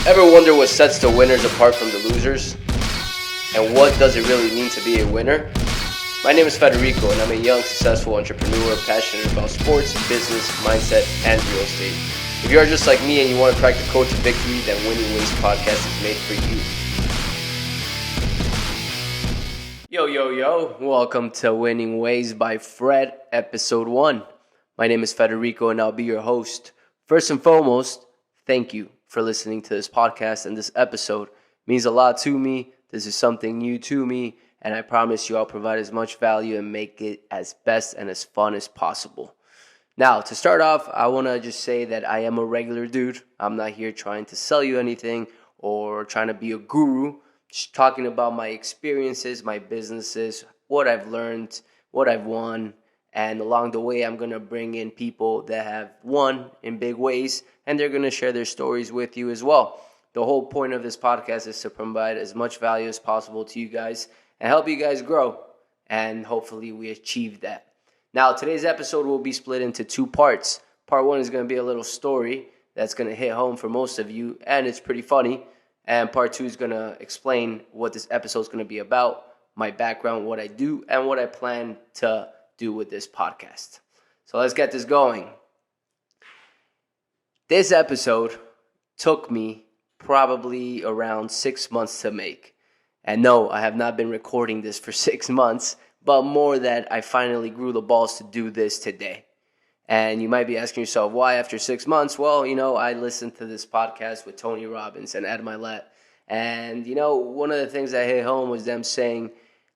Ever wonder what sets the winners apart from the losers? And what does it really mean to be a winner? My name is Federico, and I'm a young, successful entrepreneur passionate about sports, business, mindset, and real estate. If you are just like me and you want to crack the code to victory, then Winning Ways podcast is made for you. Yo. Welcome to Winning Ways by Fred, episode 1. My name is Federico, and I'll be your host. First and foremost, thank you for listening to this podcast, and this episode means a lot to me. This is something new to me, and I promise you I'll provide as much value and make it as best and as fun as possible. Now, to start off, I want to just say that I am a regular dude. I'm not here trying to sell you anything or trying to be a guru. Just talking about my experiences, my businesses, what I've learned, what I've won. And along the way, I'm going to bring in people that have won in big ways, and they're going to share their stories with you as well. The whole point of this podcast is to provide as much value as possible to you guys and help you guys grow. And hopefully we achieve that. Now, today's episode will be split into 2 parts. Part 1 is going to be a little story that's going to hit home for most of you, and it's pretty funny. And part 2 is going to explain what this episode is going to be about, my background, what I do, and what I plan to do with this podcast. So let's get this going. This episode took me probably around 6 months to make. And no, I have not been recording this for 6 months, but more that I finally grew the balls to do this today. And you might be asking yourself, why after 6 months? Well, I listened to this podcast with Tony Robbins and Ed Milet. And, one of the things that hit home was them saying,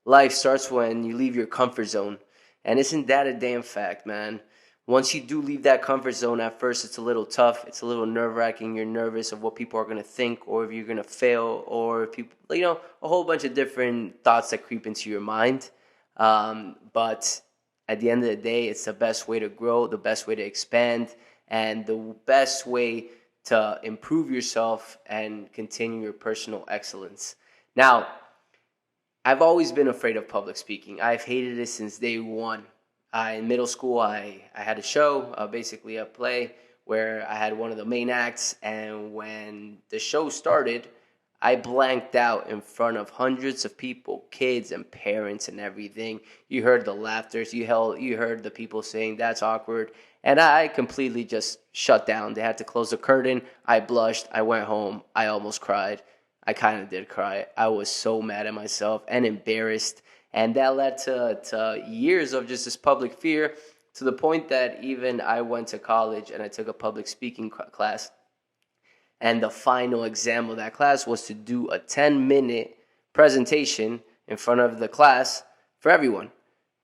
life starts when you leave your comfort zone. And isn't that a damn fact, man? Once you do leave that comfort zone, at first it's a little tough. It's a little nerve-wracking. You're nervous of what people are going to think, or if you're going to fail, or if people, a whole bunch of different thoughts that creep into your mind. But at the end of the day, it's the best way to grow, the best way to expand, and the best way to improve yourself and continue your personal excellence. Now, I've always been afraid of public speaking. I've hated it since day one. In middle school, I had a show, basically a play, where I had one of the main acts. And when the show started, I blanked out in front of hundreds of people, kids and parents and everything. You heard the laughter. You heard the people saying, that's awkward. And I completely just shut down. They had to close the curtain. I blushed. I went home. I almost cried. I kind of did cry. I was so mad at myself and embarrassed. And that led to years of just this public fear, to the point that even I went to college and I took a public speaking class. And the final exam of that class was to do a 10-minute presentation in front of the class for everyone.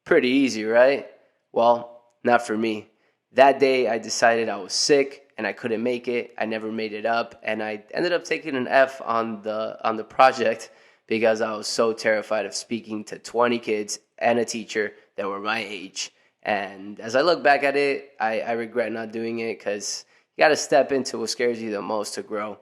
Pretty easy, right? Well, not for me. That day I decided I was sick and I couldn't make it. I never made it up, and I ended up taking an F on the project because I was so terrified of speaking to 20 kids and a teacher that were my age. And as I look back at it, I regret not doing it, because you got to step into what scares you the most to grow.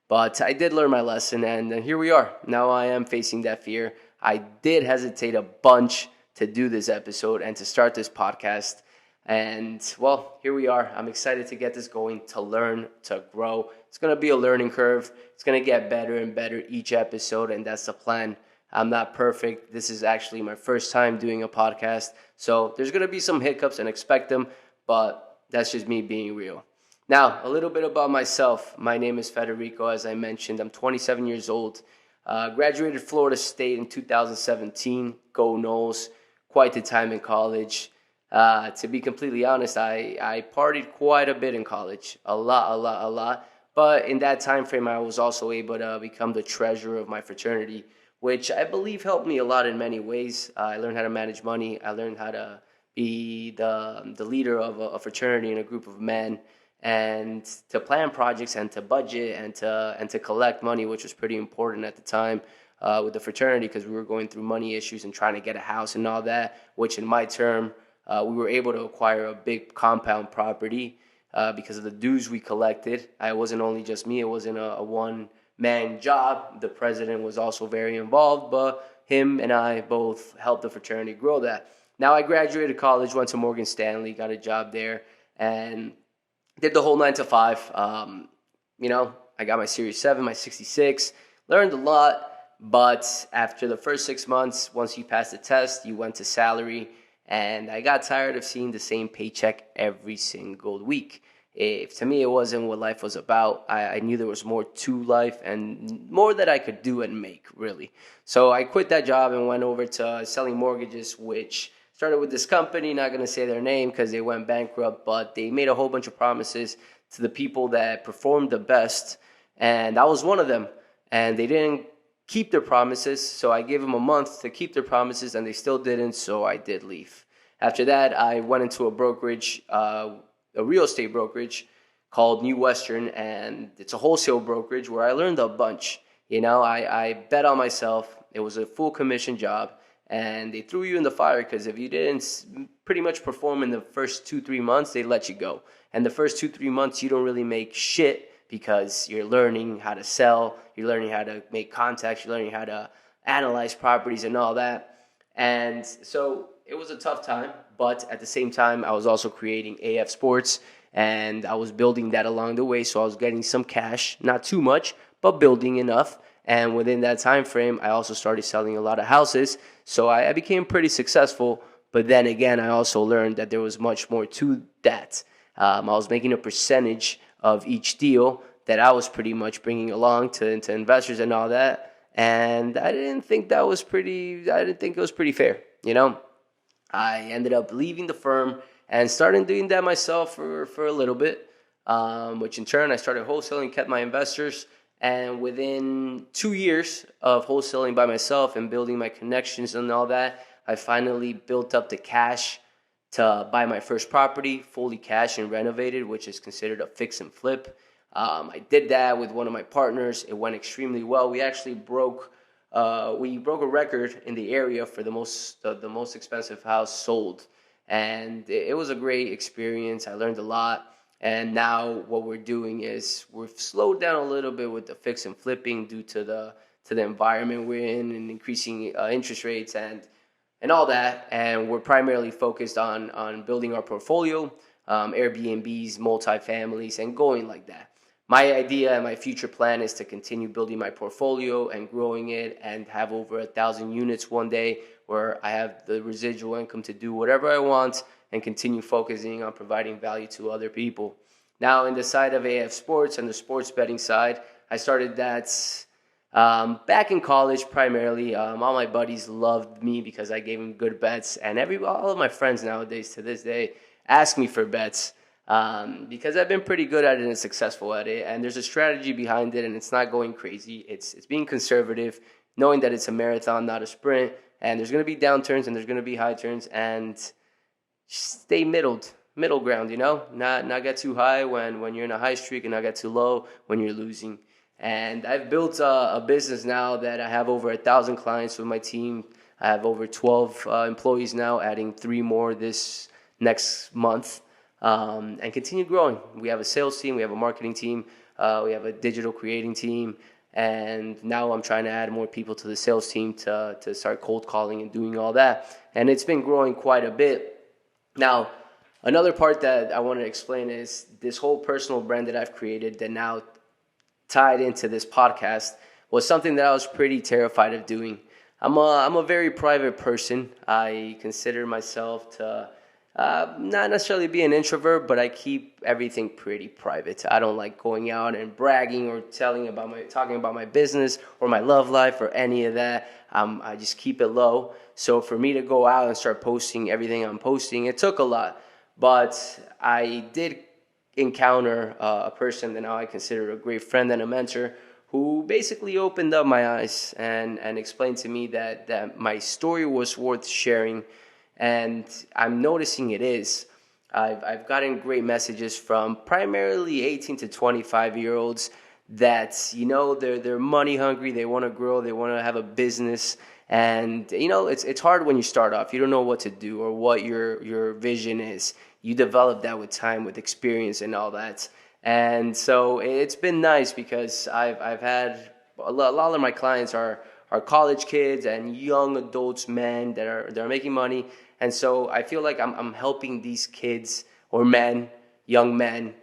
But I did learn my lesson, and here we are. Now I am facing that fear. I did hesitate a bunch to do this episode and to start this podcast. And, well, here we are. I'm excited to get this going, to learn, to grow. It's going to be a learning curve. It's going to get better and better each episode, and that's the plan. I'm not perfect. This is actually my first time doing a podcast, so there's going to be some hiccups, and expect them, but that's just me being real. Now, a little bit about myself. My name is Federico, as I mentioned. I'm 27 years old. Graduated Florida State in 2017. Go Noles. Quite the time in college. To be completely honest, I partied quite a bit in college. A lot. But in that time frame, I was also able to become the treasurer of my fraternity, which I believe helped me a lot in many ways. I learned how to manage money. I learned how to be the leader of a fraternity and a group of men, and to plan projects and to budget and to collect money, which was pretty important at the time with the fraternity, because we were going through money issues and trying to get a house and all that, which in my term, we were able to acquire a big compound property because of the dues we collected. It wasn't only just me. It wasn't a one-man job. The president was also very involved, but him and I both helped the fraternity grow that. Now I graduated college, went to Morgan Stanley, got a job there, and did the whole 9 to 5. I got my Series 7, my 66, learned a lot. But after the first 6 months, once you pass the test, you went to salary. And I got tired of seeing the same paycheck every single week. If to me it wasn't what life was about, I knew there was more to life and more that I could do and make, really. So I quit that job and went over to selling mortgages, which started with this company, not going to say their name because they went bankrupt, but they made a whole bunch of promises to the people that performed the best, and I was one of them. And they didn't keep their promises, so I gave them a month to keep their promises, and they still didn't, so I did leave. After that, I went into a brokerage, a real estate brokerage called New Western, and it's a wholesale brokerage where I learned a bunch. I bet on myself. It was a full commission job, and they threw you in the fire because if you didn't pretty much perform in the first 2-3 months, they let you go. And the first 2-3 months, you don't really make shit because you're learning how to sell, you're learning how to make contacts, you're learning how to analyze properties and all that. And so it was a tough time, but at the same time, I was also creating AF Sports, and I was building that along the way. So I was getting some cash, not too much, but building enough. And within that time frame, I also started selling a lot of houses. So I became pretty successful. But then again, I also learned that there was much more to that. I was making a percentage of each deal that I was pretty much bringing along to investors and all that. And I didn't think it was pretty fair. I ended up leaving the firm and started doing that myself for a little bit, which in turn I started wholesaling, kept my investors. And within 2 years of wholesaling by myself and building my connections and all that, I finally built up the cash to buy my first property, fully cash and renovated, which is considered a fix and flip. I did that with one of my partners. It went extremely well. We actually broke a record in the area for the most expensive house sold, and it was a great experience. I learned a lot, and now what we're doing is we've slowed down a little bit with the fix and flipping due to the environment we're in and increasing interest rates and all that. And we're primarily focused on building our portfolio, Airbnbs, multifamilies, and going like that. My idea and my future plan is to continue building my portfolio and growing it and have over 1,000 units one day where I have the residual income to do whatever I want and continue focusing on providing value to other people. Now, in the side of AF Sports and the sports betting side, I started that back in college primarily. All my buddies loved me because I gave them good bets, and all of my friends nowadays to this day ask me for bets because I've been pretty good at it and successful at it. And there's a strategy behind it, and it's not going crazy. It's being conservative, knowing that it's a marathon, not a sprint, and there's going to be downturns and there's going to be high turns, and stay middle ground, not get too high when you're in a high streak and not get too low when you're losing. And I've built a business now that I have over 1,000 clients with my team. I have over 12 employees now, adding 3 more this next month, and continue growing. We have a sales team, we have a marketing team, we have a digital creating team, and now I'm trying to add more people to the sales team to start cold calling and doing all that. And it's been growing quite a bit. Now, another part that I want to explain is this whole personal brand that I've created that now tied into this podcast was something that I was pretty terrified of doing. I'm a very private person. I consider myself to not necessarily be an introvert, but I keep everything pretty private. I don't like going out and bragging or talking about my business or my love life or any of that. I just keep it low. So for me to go out and start posting everything I'm posting, it took a lot. But I did encounter a person that now I consider a great friend and a mentor who basically opened up my eyes and explained to me that my story was worth sharing. And I'm noticing it is. I've gotten great messages from primarily 18 to 25-year-olds that, they're money hungry, they want to grow, they want to have a business. And, it's hard when you start off. You don't know what to do or what your vision is. You develop that with time, with experience and all that. And so it's been nice because I've had a lot of my clients are college kids and young adults, men that are making money. And so I feel like I'm helping these kids or young men,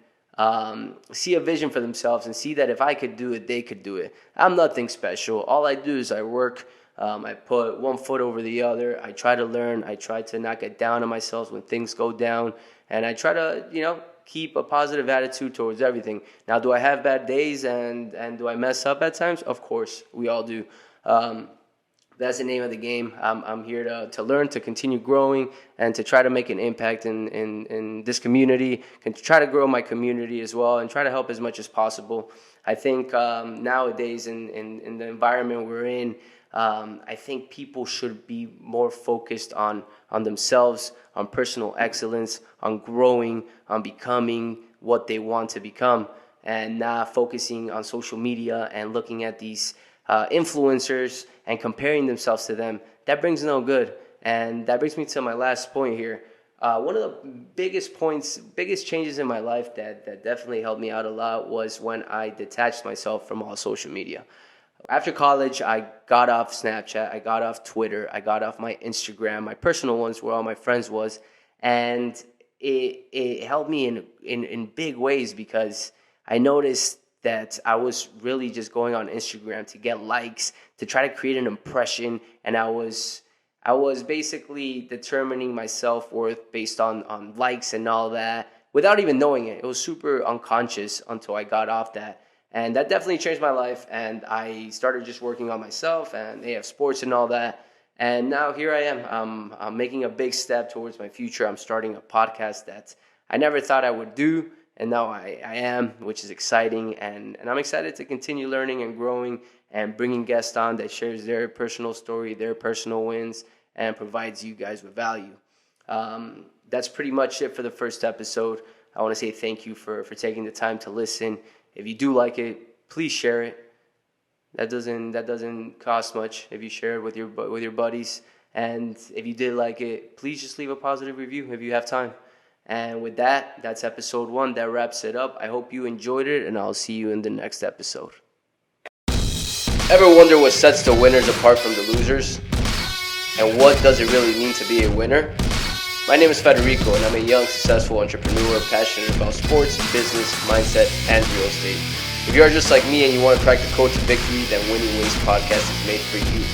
see a vision for themselves and see that if I could do it, they could do it. I'm nothing special. All I do is I work. I put one foot over the other. I try to learn. I try to not get down on myself when things go down. And I try to, keep a positive attitude towards everything. Now, do I have bad days and do I mess up at times? Of course, we all do. That's the name of the game. I'm here to learn, to continue growing, and to try to make an impact in this community, and to try to grow my community as well, and try to help as much as possible. I think nowadays in the environment we're in, I think people should be more focused on themselves, on personal excellence, on growing, on becoming what they want to become, and not focusing on social media and looking at these influencers and comparing themselves to them. That brings no good. And that brings me to my last point here. One of the biggest changes in my life that definitely helped me out a lot was when I detached myself from all social media. After college, I got off Snapchat, I got off Twitter, I got off my Instagram, my personal ones where all my friends was, and it helped me in big ways because I noticed that I was really just going on Instagram to get likes, to try to create an impression, and I was basically determining my self-worth based on likes and all that without even knowing it. It was super unconscious until I got off that. And that definitely changed my life, and I started just working on myself and AF Sports and all that. And now here I am. I'm making a big step towards my future. I'm starting a podcast that I never thought I would do, and now I am, which is exciting. And I'm excited to continue learning and growing and bringing guests on that shares their personal story, their personal wins, and provides you guys with value. That's pretty much it for the first episode. I want to say thank you for taking the time to listen. If you do like it, please share it. That doesn't cost much if you share it with your buddies. And if you did like it, please just leave a positive review if you have time. And with that, that's episode 1. That wraps it up. I hope you enjoyed it, and I'll see you in the next episode. Ever wonder what sets the winners apart from the losers? And what does it really mean to be a winner? My name is Federico, and I'm a young, successful entrepreneur passionate about sports, business, mindset, and real estate. If you are just like me and you want to crack the code to victory, then Winning Ways Podcast is made for you.